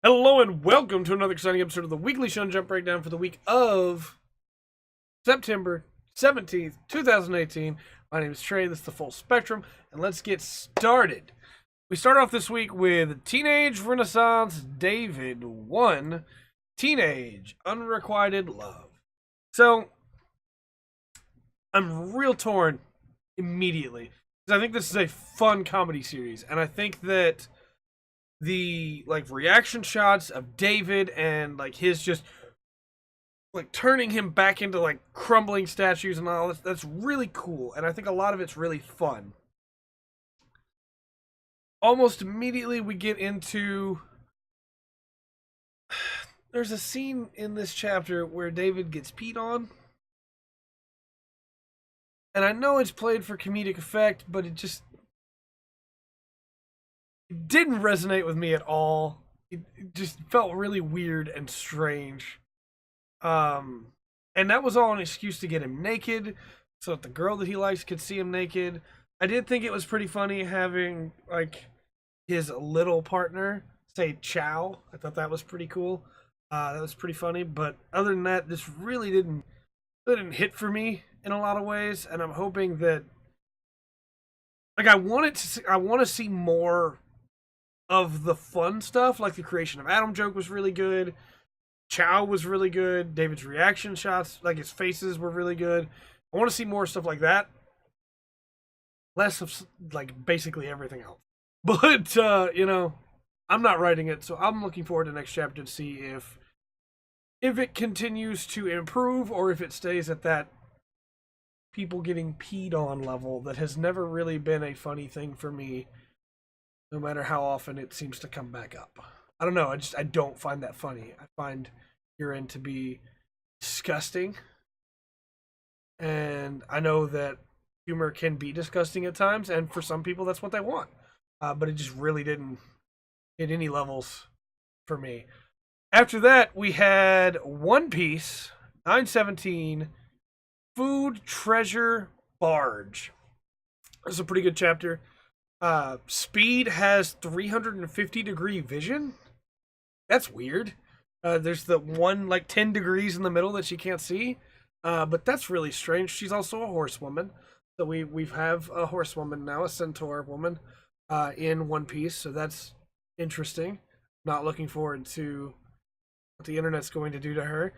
Hello and welcome to another exciting episode of the Weekly Shonen Jump Breakdown for the week of September 17th, 2018. My name is Trey, this is the Full Spectrum, and let's get started. We start off this week with Teenage Renaissance David 1, Teenage Unrequited Love. So, I'm real torn immediately, because I think this is a fun comedy series, and I think that the reaction shots of David and his just turning him back into crumbling statues and all that's really cool, and I think a lot of it's really fun. Almost immediately we get into there's a scene in this chapter where David gets peed on, and I know it's played for comedic effect, but it didn't resonate with me at all. It just felt really weird and strange. And that was all an excuse to get him naked, so that the girl that he likes could see him naked. I did think it was pretty funny having, his little partner say Chow. I thought that was pretty cool. That was pretty funny, but other than that, this really didn't hit for me in a lot of ways, and I'm hoping that, I want to see more of the fun stuff, like the creation of Adam joke was really good. Chow was really good. David's reaction shots, his faces were really good. I want to see more stuff like that. Less of, basically everything else. But, I'm not writing it, so I'm looking forward to the next chapter to see if it continues to improve or if it stays at that people getting peed on level that has never really been a funny thing for me, no matter how often it seems to come back up. I don't know, I don't find that funny. I find urine to be disgusting. And I know that humor can be disgusting at times, and for some people that's what they want. But it just really didn't hit any levels for me. After that, we had One Piece, 917, Food Treasure Barge. This is a pretty good chapter. Speed has 350-degree vision. That's weird. There's the one 10 degrees in the middle that she can't see. But that's really strange. She's also a horsewoman. So we have a horsewoman now, a centaur woman, in One Piece. So that's interesting. Not looking forward to what the internet's going to do to her.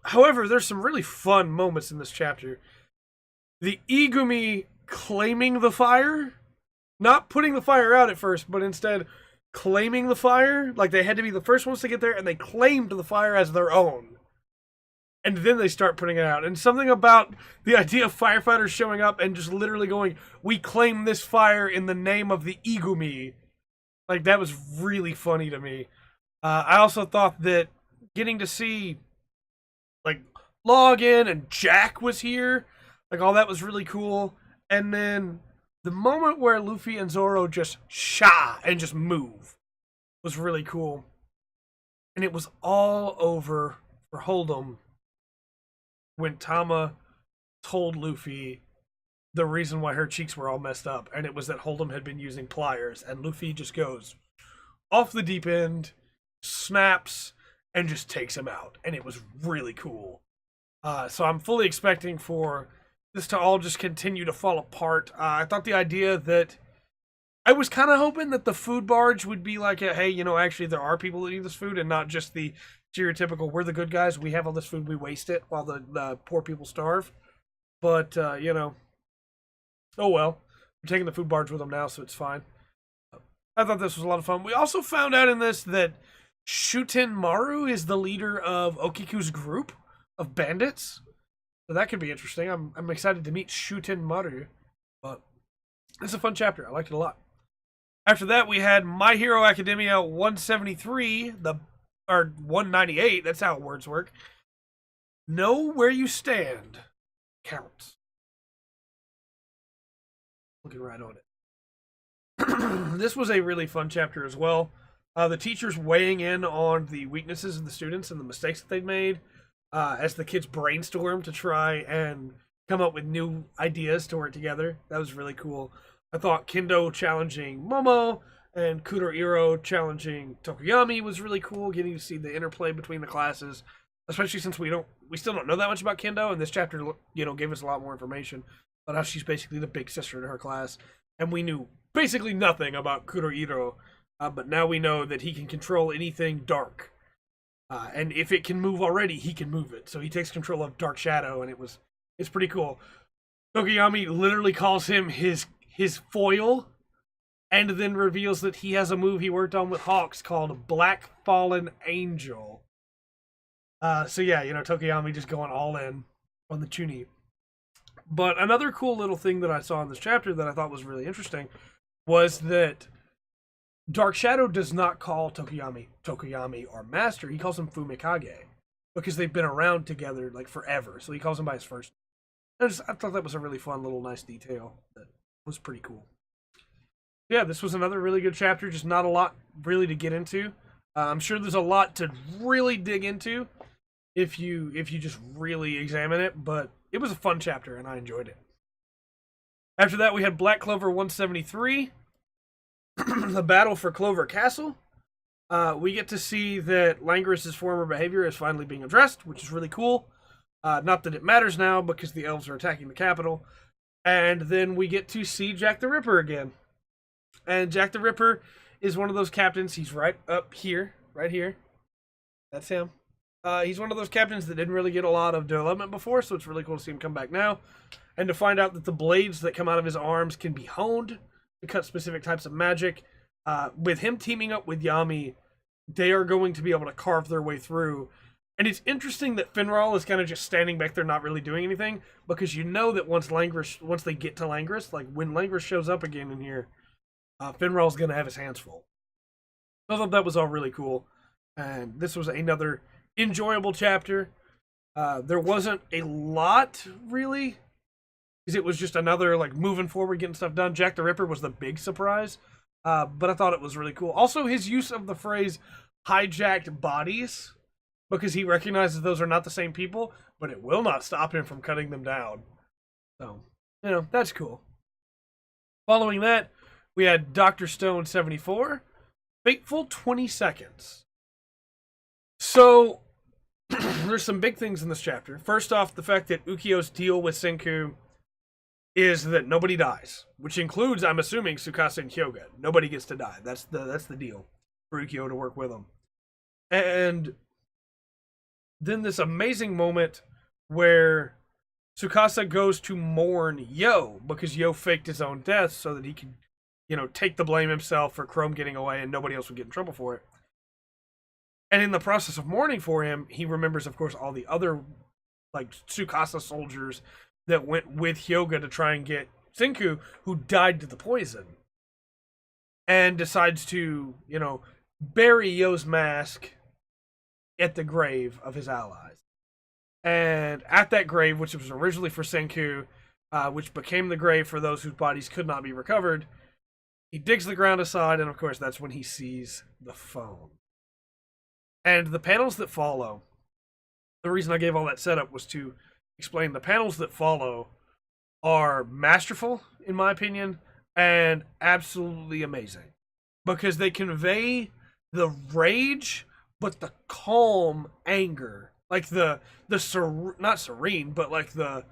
However, there's some really fun moments in this chapter. The Igumi claiming the fire, not putting the fire out at first, but instead claiming the fire. They had to be the first ones to get there, and they claimed the fire as their own. And then they start putting it out. And something about the idea of firefighters showing up and just literally going, "We claim this fire in the name of the Igumi." That was really funny to me. I also thought that getting to see, Login and Jack was here, all that was really cool. And then the moment where Luffy and Zoro just and just move was really cool. And it was all over for Hold'em when Tama told Luffy the reason why her cheeks were all messed up. And it was that Hold'em had been using pliers. And Luffy just goes off the deep end, snaps, and just takes him out. And it was really cool. So I'm fully expecting for this to all just continue to fall apart. I thought the idea that I was kind of hoping that the food barge would be hey, actually there are people that need this food and not just the stereotypical, we're the good guys, we have all this food, we waste it while the poor people starve. But, oh well. I'm taking the food barge with them now, so it's fine. I thought this was a lot of fun. We also found out in this that Shuten Maru is the leader of Okiku's group of bandits. So that could be interesting. I'm excited to meet Shuten Maru. But it's a fun chapter. I liked it a lot. After that, we had My Hero Academia 173, or 198, that's how words work. Know where you stand counts. Looking right on it. This was a really fun chapter as well. The teachers weighing in on the weaknesses of the students and the mistakes that they've made. As the kids brainstorm to try and come up with new ideas to work together. That was really cool. I thought Kendo challenging Momo And Kurohiro challenging Tokoyami was really cool, getting to see the interplay between the classes, especially since we still don't know that much about Kendo, and this chapter, gave us a lot more information about how she's basically the big sister to her class, and we knew basically nothing about Kurohiro, but now we know that he can control anything dark, and if it can move already, he can move it. So he takes control of Dark Shadow, and it's pretty cool. Tokoyami literally calls him his foil, and then reveals that he has a move he worked on with Hawks called Black Fallen Angel. So yeah, Tokoyami just going all in on the Chunin. But another cool little thing that I saw in this chapter that I thought was really interesting was that Dark Shadow does not call Tokoyami or Master. He calls him Fumikage, because they've been around together like forever. So he calls him by his first name. I thought that was a really fun little nice detail that was pretty cool. Yeah, this was another really good chapter. Just not a lot really to get into. I'm sure there's a lot to really dig into if you just really examine it, but it was a fun chapter and I enjoyed it. After that, we had Black Clover 173, the battle for Clover Castle. We get to see that Langris's former behavior is finally being addressed, which is really cool. Not that it matters now because the elves are attacking the capital. And then we get to see Jack the Ripper again. And Jack the Ripper is one of those captains. He's right up here, right here. That's him. He's one of those captains that didn't really get a lot of development before, so it's really cool to see him come back now. And to find out that the blades that come out of his arms can be honed to cut specific types of magic. With him teaming up with Yami, they are going to be able to carve their way through. And it's interesting that Finral is kind of just standing back there not really doing anything, because you know that once they get to Langris, like when Langris shows up again in here, Finral's going to have his hands full. I thought that was all really cool. And this was another enjoyable chapter. There wasn't a lot, really, because it was just another, like, moving forward, getting stuff done. Jack the Ripper was the big surprise, but I thought it was really cool. Also, his use of the phrase hijacked bodies, because he recognizes those are not the same people, but it will not stop him from cutting them down. So, that's cool. Following that, we had Dr. Stone 74, Fateful 20 Seconds. So, there's some big things in this chapter. First off, the fact that Ukyo's deal with Senku is that nobody dies, which includes, I'm assuming, Tsukasa and Hyoga. Nobody gets to die. That's the deal for Ukyo to work with them. And then this amazing moment where Tsukasa goes to mourn Yo, because Yo faked his own death so that he could, take the blame himself for Chrome getting away and nobody else would get in trouble for it. And in the process of mourning for him, he remembers, of course, all the other, like, Tsukasa soldiers that went with Hyoga to try and get Senku, who died to the poison. And decides to, bury Yo's mask at the grave of his allies. And at that grave, which was originally for Senku, which became the grave for those whose bodies could not be recovered, he digs the ground aside, and of course that's when he sees the phone. And the panels that follow, the reason I gave all that setup was to explain the panels that follow are masterful, in my opinion, and absolutely amazing. Because they convey the rage, but the calm anger. Like not serene, but like the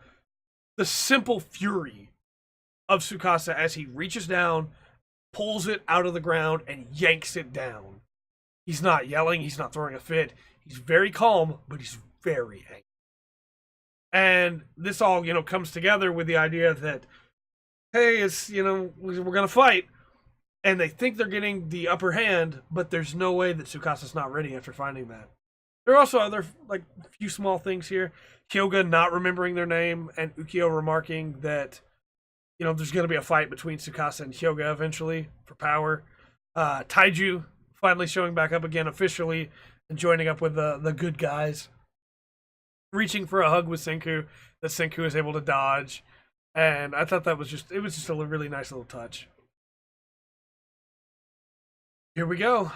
simple fury of Tsukasa as he reaches down, pulls it out of the ground, and yanks it down. He's not yelling, he's not throwing a fit. He's very calm, but he's very angry. And this all, comes together with the idea that, hey, it's, we're going to fight. And they think they're getting the upper hand, but there's no way that Tsukasa's not ready after finding that. There are also other, like, few small things here. Hyoga not remembering their name, and Ukyo remarking that, there's going to be a fight between Tsukasa and Hyoga eventually for power. Taiju finally showing back up again officially and joining up with the good guys. Reaching for a hug with Senku that Senku is able to dodge. And I thought it was just a really nice little touch. Here we go.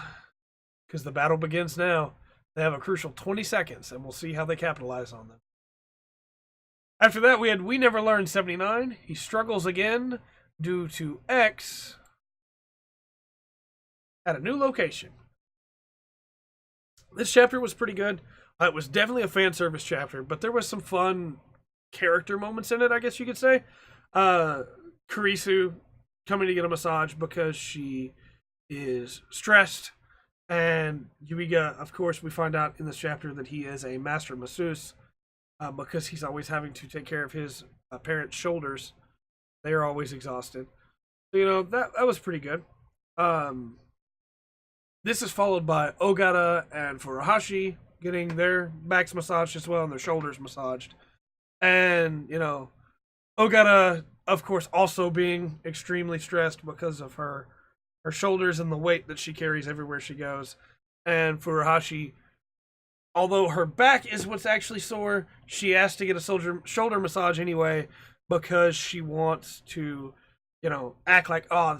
Because the battle begins now. They have a crucial 20 seconds, and we'll see how they capitalize on them. After that, we had We Never Learned 79. He struggles again due to X. at a new location. This chapter was pretty good. It was definitely a fan service chapter, but there was some fun character moments in it, I guess you could say. Kurisu coming to get a massage because she is stressed, and Yuiga, of course, we find out in this chapter that he is a master masseuse because he's always having to take care of his parents' shoulders. They are always exhausted. So, that was pretty good. This is followed by Ogata and Furuhashi getting their backs massaged as well and their shoulders massaged. And, Ogata, of course, also being extremely stressed because of her shoulders and the weight that she carries everywhere she goes. And Furuhashi, although her back is what's actually sore, she has to get a shoulder massage anyway because she wants to, act like, all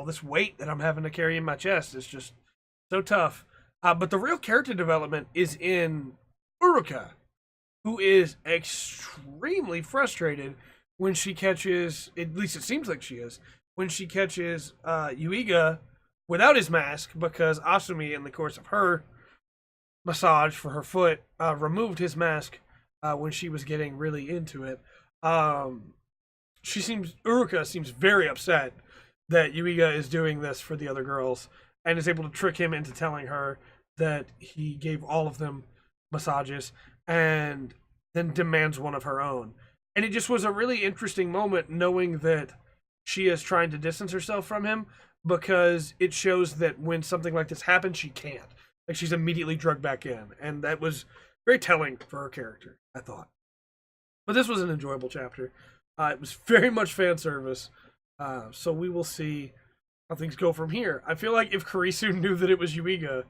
this weight that I'm having to carry in my chest is just so tough. But the real character development is in Uruka, who is extremely frustrated when she catches, at least it seems like she is, when she catches Yuiga without his mask, because Asumi, in the course of her massage for her foot, removed his mask when she was getting really into it. Uruka seems very upset that Yuiga is doing this for the other girls and is able to trick him into telling her that he gave all of them massages and then demands one of her own. And it just was a really interesting moment knowing that she is trying to distance herself from him because it shows that when something like this happens, she can't. Like, she's immediately drugged back in. And that was very telling for her character, I thought. But this was an enjoyable chapter. It was very much fan service. So we will see how things go from here. I feel like if Kurisu knew that it was Yuiga,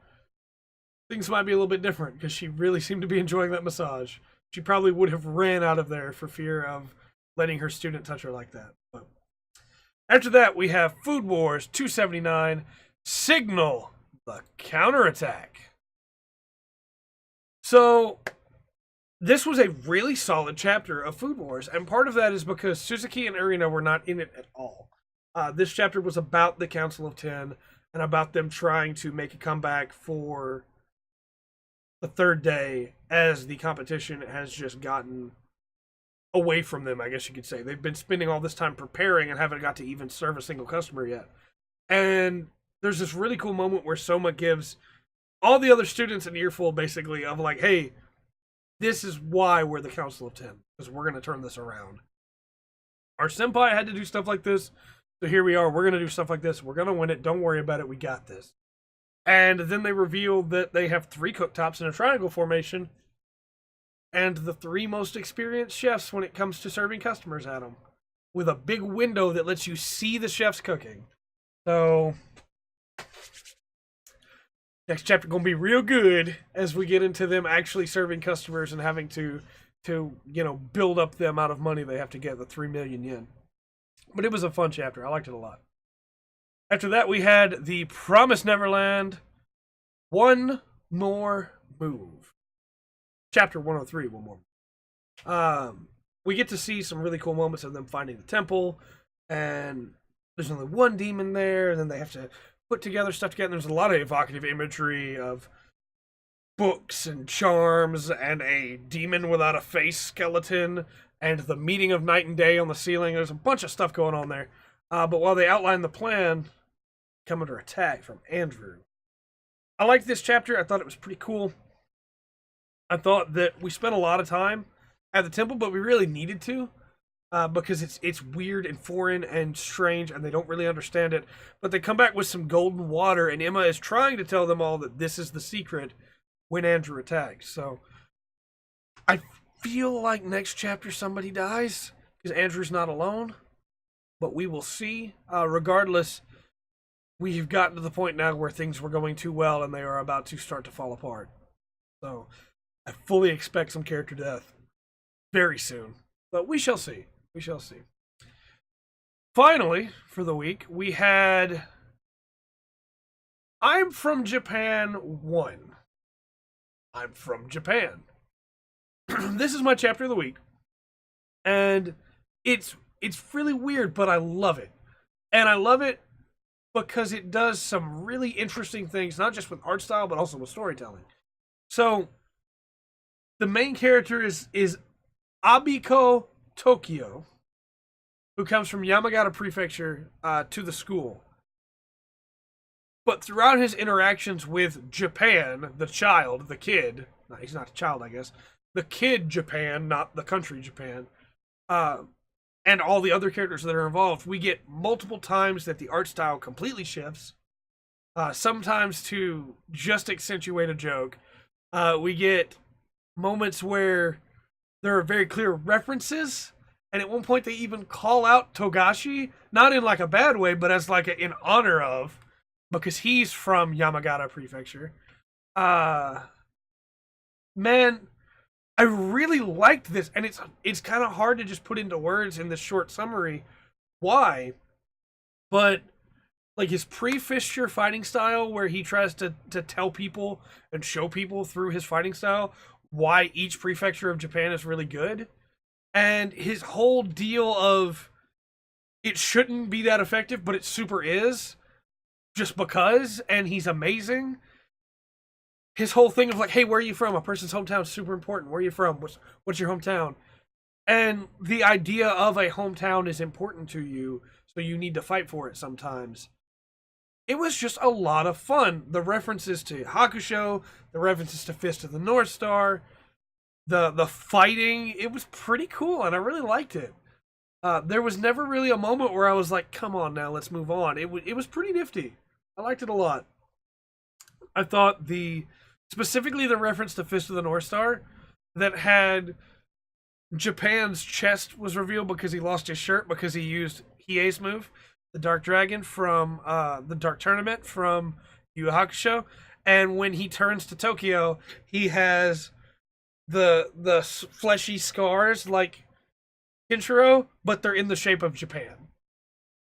things might be a little bit different because she really seemed to be enjoying that massage. She probably would have ran out of there for fear of letting her student touch her like that. But after that, we have Food Wars 279, Signal, the Counterattack. So this was a really solid chapter of Food Wars, and part of that is because Suzuki and Urina were not in it at all. This chapter was about the Council of 10 and about them trying to make a comeback for the third day as the competition has just gotten away from them, I guess you could say. They've been spending all this time preparing and haven't got to even serve a single customer yet. And there's this really cool moment where Soma gives all the other students an earful, basically, of like, hey, this is why we're the Council of 10, because we're going to turn this around. Our senpai had to do stuff like this, so here we are. We're going to do stuff like this. We're going to win it. Don't worry about it. We got this. And then they reveal that they have 3 cooktops in a triangle formation, and the 3 most experienced chefs when it comes to serving customers at them, with a big window that lets you see the chefs cooking. So next chapter gonna be real good as we get into them actually serving customers and having to build up the amount of money they have to get, the 3 million yen. But it was a fun chapter. I liked it a lot. After that, we had the Promised Neverland, One More Move. Chapter 103, One More Move. We get to see some really cool moments of them finding the temple, and there's only one demon there, and then they have to put together stuff together. There's a lot of evocative imagery of books and charms, and a demon without a face skeleton, and the meeting of night and day on the ceiling. There's a bunch of stuff going on there. But while they outline the plan, come under attack from Andrew. I liked this chapter. I thought it was pretty cool. I thought that we spent a lot of time at the temple, but we really needed to, because it's weird and foreign and strange, and they don't really understand it. But they come back with some golden water, and Emma is trying to tell them all that this is the secret when Andrew attacks. So I feel like next chapter somebody dies, because Andrew's not alone. But we will see. Regardless, we've gotten to the point now where things were going too well and they are about to start to fall apart. So I fully expect some character death very soon. But we shall see. We shall see. Finally, for the week, we had I'm From Japan 1. I'm From Japan. This is my chapter of the week. And it's really weird, but I love it. And I love it because it does some really interesting things, not just with art style, but also with storytelling. So, the main character is Abiko Tokyo, who comes from Yamagata Prefecture to the school. But throughout his interactions with Japan, the child, the kid, no, he's not a child, I guess, the kid Japan, not the country Japan, and all the other characters that are involved, we get multiple times that the art style completely shifts, sometimes to just accentuate a joke. We get moments where there are very clear references, and at one point they even call out Togashi, not in like a bad way, but as like in honor of, because he's from Yamagata Prefecture. Man, I really liked this, and it's kind of hard to just put into words in this short summary why, but like his pre-fissure fighting style, where he tries to tell people and show people through his fighting style why each prefecture of Japan is really good, and his whole deal of it shouldn't be that effective, but it super is, just because, and he's amazing. His whole thing of like, hey, where are you from? A person's hometown is super important. Where are you from? What's your hometown? And the idea of a hometown is important to you, so you need to fight for it sometimes. It was just a lot of fun. The references to Hakusho, the references to Fist of the North Star, the fighting, it was pretty cool, and I really liked it. There was never really a moment where I was like, come on now, let's move on. It was pretty nifty. I liked it a lot. I thought specifically the reference to Fist of the North Star that had Japan's chest was revealed because he lost his shirt because he used Hiei's move, the Dark Dragon from the Dark Tournament from Yu Yu Hakusho, and when he turns to Tokyo, he has the fleshy scars like Kinshiro, but they're in the shape of Japan.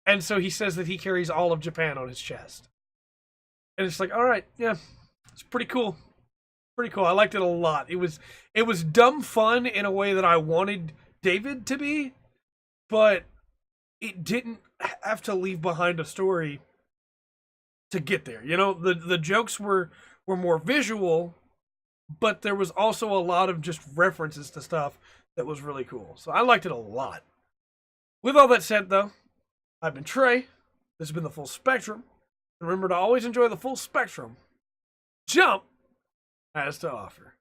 And so he says that he carries all of Japan on his chest. And it's like, all right, yeah, it's pretty cool. Pretty cool. I liked it a lot. It was dumb fun in a way that I wanted David to be, but it didn't have to leave behind a story to get there. You know, the jokes were more visual, but there was also a lot of just references to stuff that was really cool. So I liked it a lot. With all that said, though, I've been Trey. This has been the Full Spectrum. And remember to always enjoy the full spectrum. Jump has to offer.